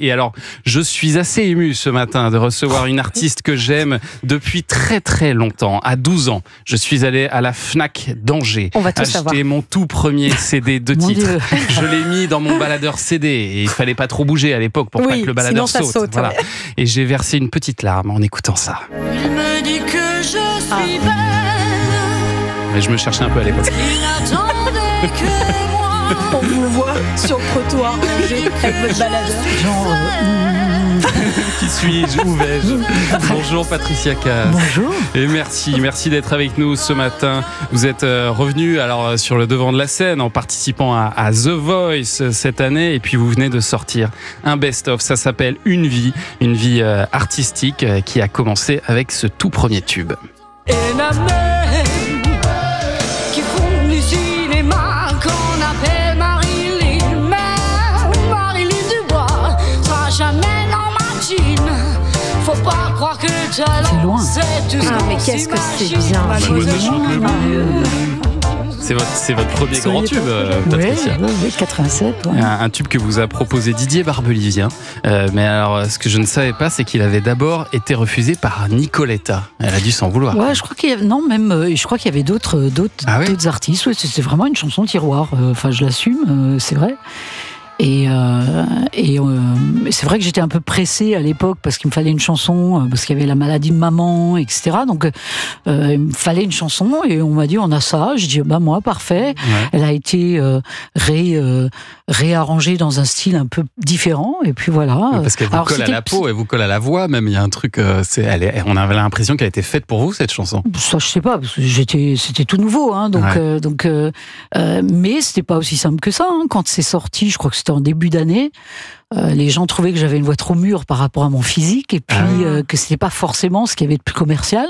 Et alors, je suis assez ému ce matin de recevoir une artiste que j'aime depuis très très longtemps. À 12 ans, je suis allé à la Fnac d'Angers acheter mon tout premier CD de titre. Je l'ai mis dans mon baladeur CD et il fallait pas trop bouger à l'époque pour pas que le baladeur saute. Voilà. Ouais. Et j'ai versé une petite larme en écoutant ça. Il me dit que je suis belle. Mais je me cherchais un peu à l'époque. Il n'attendait que moi. On vous voit sur le trottoir avec votre baladeur. Genre, qui suis-je? Où vais-je? Bonjour Patricia Cass. Bonjour. Et merci d'être avec nous ce matin. Vous êtes revenu alors sur le devant de la scène en participant à The Voice cette année et puis vous venez de sortir un best-of. Ça s'appelle Une vie artistique qui a commencé avec ce tout premier tube. Et la mer qui font du cinéma qu'on appelle Marilyn. Mais Marilyn Dubois sera jamais dans ma team. Faut pas croire que le talent c'est tout ce qu'on mais qu'est-ce que c'est bien. C'est votre premier grand tube, Patricia. Oui, 87. Ouais. Un tube que vous a proposé Didier Barbelivien. Mais alors, ce que je ne savais pas, c'est qu'il avait d'abord été refusé par Nicoletta. Elle a dû s'en vouloir. Ouais, je crois qu'il y avait, je crois qu'il y avait d'autres artistes. Ouais, c'était vraiment une chanson tiroir. Enfin, je l'assume, c'est vrai. Et c'est vrai que j'étais un peu pressée à l'époque parce qu'il me fallait une chanson, parce qu'il y avait la maladie de maman, etc. Donc il me fallait une chanson et on m'a dit on a ça. J'ai dit bah moi parfait. Ouais. Elle a été réarrangée dans un style un peu différent et puis voilà. Parce qu'elle vous colle à la peau, elle vous colle à la voix même. Il y a un truc, on avait l'impression qu'elle était faite pour vous cette chanson. Ça je sais pas parce que c'était tout nouveau, hein, mais c'était pas aussi simple que ça. Hein, quand c'est sorti, je crois que c'était en début d'année. Les gens trouvaient que j'avais une voix trop mûre par rapport à mon physique et puis que c'était pas forcément ce qu'il y avait de plus commercial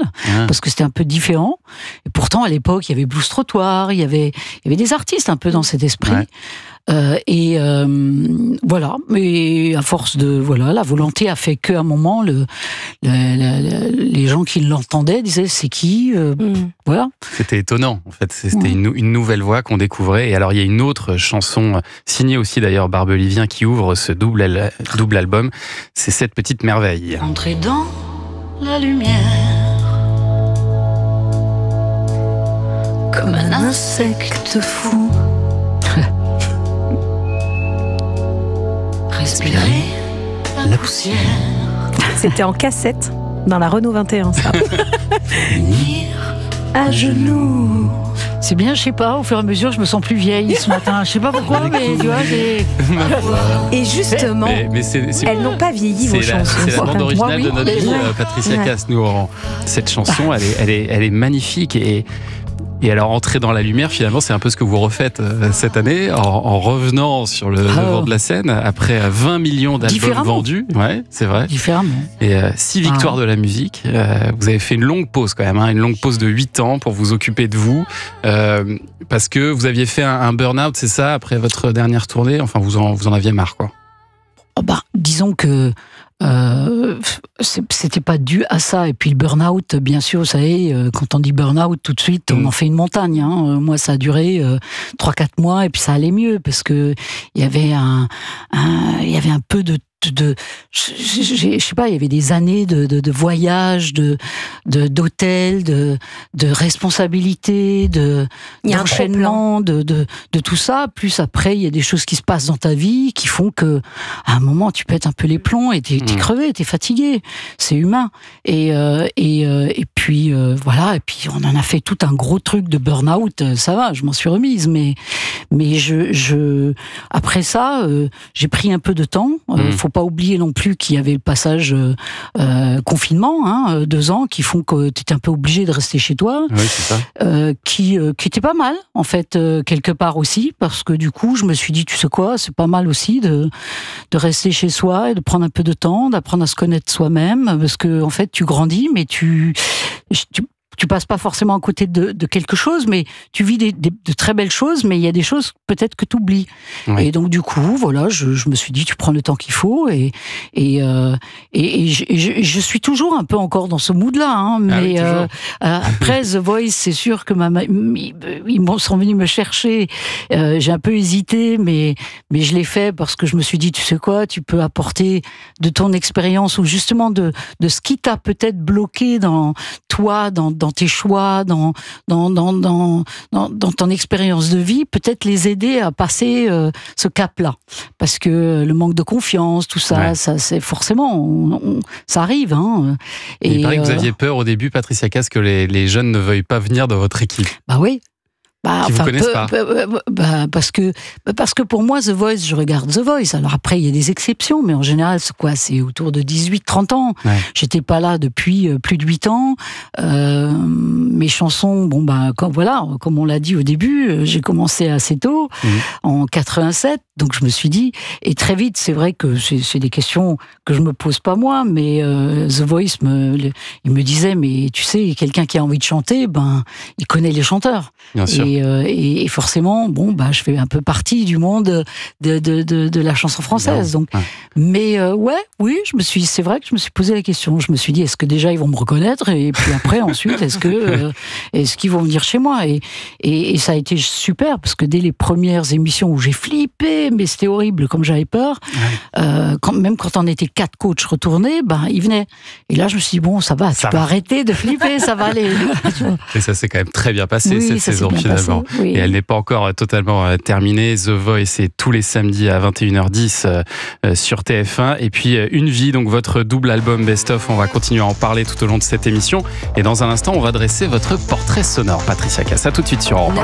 parce que c'était un peu différent. Et pourtant à l'époque il y avait Blues Trottoir, il y avait des artistes un peu dans cet esprit. Voilà, mais à force de la volonté a fait qu'à un moment les gens qui l'entendaient disaient c'est qui voilà. C'était étonnant en fait, c'était une nouvelle voix qu'on découvrait. Et alors il y a une autre chanson signée aussi d'ailleurs Barbelivien qui ouvre ce double album, c'est Cette petite merveille. Entrer dans la lumière comme un insecte fou. Respirer la poussière. C'était en cassette dans la Renault 21, ça. Venir à genoux. C'est bien, je sais pas, au fur et à mesure, je me sens plus vieille ce matin. Je sais pas pourquoi, mais tu vois, j'ai... Et justement, elles n'ont pas vieilli vos chansons. C'est la bande originale de notre vie, Patricia Cass. Cette chanson, elle est magnifique et alors, entrer dans la lumière, finalement, c'est un peu ce que vous refaites cette année, en revenant sur le devant de la scène, après 20 millions d'albums vendus. Ouais, c'est vrai. Différemment. Et 6 victoires de la musique. Vous avez fait une longue pause quand même, une longue pause de 8 ans pour vous occuper de vous. Parce que vous aviez fait un burn-out, c'est ça, après votre dernière tournée. Enfin, vous en aviez marre, quoi. Disons que c'était pas dû à ça. Et puis le burn-out, bien sûr, vous savez, quand on dit burn-out, tout de suite, on en fait une montagne. Hein. Moi, ça a duré 3-4 mois et puis ça allait mieux parce que il y avait un peu de je sais pas, il y avait des années de voyages, d'hôtels, de responsabilités, d'enchaînement, de tout ça. Plus après, il y a des choses qui se passent dans ta vie qui font que, à un moment, tu pètes un peu les plombs et t'es crevé, t'es fatigué. C'est humain. Et puis, voilà. Et puis, on en a fait tout un gros truc de burn-out. Ça va, je m'en suis remise. Mais après ça, j'ai pris un peu de temps. Faut pas oublier non plus qu'il y avait le passage confinement, 2 ans, qui font que tu étais un peu obligé de rester chez toi. Oui, c'est ça. Qui était pas mal, en fait, quelque part aussi, parce que du coup, je me suis dit, tu sais quoi, c'est pas mal aussi de rester chez soi et de prendre un peu de temps, d'apprendre à se connaître soi-même, parce que, en fait, tu grandis, mais tu passes pas forcément à côté de quelque chose, mais tu vis de très belles choses, mais il y a des choses peut-être que tu oublies. Et donc du coup, voilà, je me suis dit, tu prends le temps qu'il faut, et je suis toujours un peu encore dans ce mood-là, hein, mais après The Voice, c'est sûr que ils sont venus me chercher. J'ai un peu hésité, mais je l'ai fait parce que je me suis dit, tu sais quoi, tu peux apporter de ton expérience, ou justement de ce qui t'a peut-être bloqué dans toi, dans tes choix, dans ton expérience de vie, peut-être les aider à passer ce cap-là, parce que le manque de confiance, tout ça, ça c'est forcément, ça arrive. Hein. Et il paraît que vous aviez peur au début, Patricia Cass, que les jeunes ne veuillent pas venir dans votre équipe. Bah oui. Qui vous connaissent pas. Parce que pour moi, The Voice, je regarde The Voice. Alors après, il y a des exceptions, mais en général, c'est autour de 18-30 ans. Ouais. J'étais pas là depuis plus de 8 ans. Mes chansons, comme on l'a dit au début, j'ai commencé assez tôt, en 87. Donc je me suis dit, et très vite, c'est vrai que c'est des questions que je me pose pas moi, mais The Voice, il me disait, mais tu sais, quelqu'un qui a envie de chanter, il connaît les chanteurs. Bien sûr. Et forcément, je fais un peu partie du monde de la chanson française. Donc, mais c'est vrai que je me suis posé la question. Je me suis dit, est-ce que déjà ils vont me reconnaître, et puis après, ensuite, est-ce qu'ils vont venir chez moi, et ça a été super, parce que dès les premières émissions où j'ai flippé, mais c'était horrible, comme j'avais peur. Même quand on était 4 coachs retournés, ils venaient. Et là, je me suis dit, ça va, tu peux arrêter de flipper, ça va aller. Et ça s'est quand même très bien passé, cette saison, finalement. Oui. Et elle n'est pas encore totalement terminée. The Voice, c'est tous les samedis à 21h10 sur TF1. Et puis Une vie, donc votre double album best-of. On va continuer à en parler tout au long de cette émission. Et dans un instant, on va dresser votre portrait sonore. Patricia Cass, à tout de suite sur Europe 1.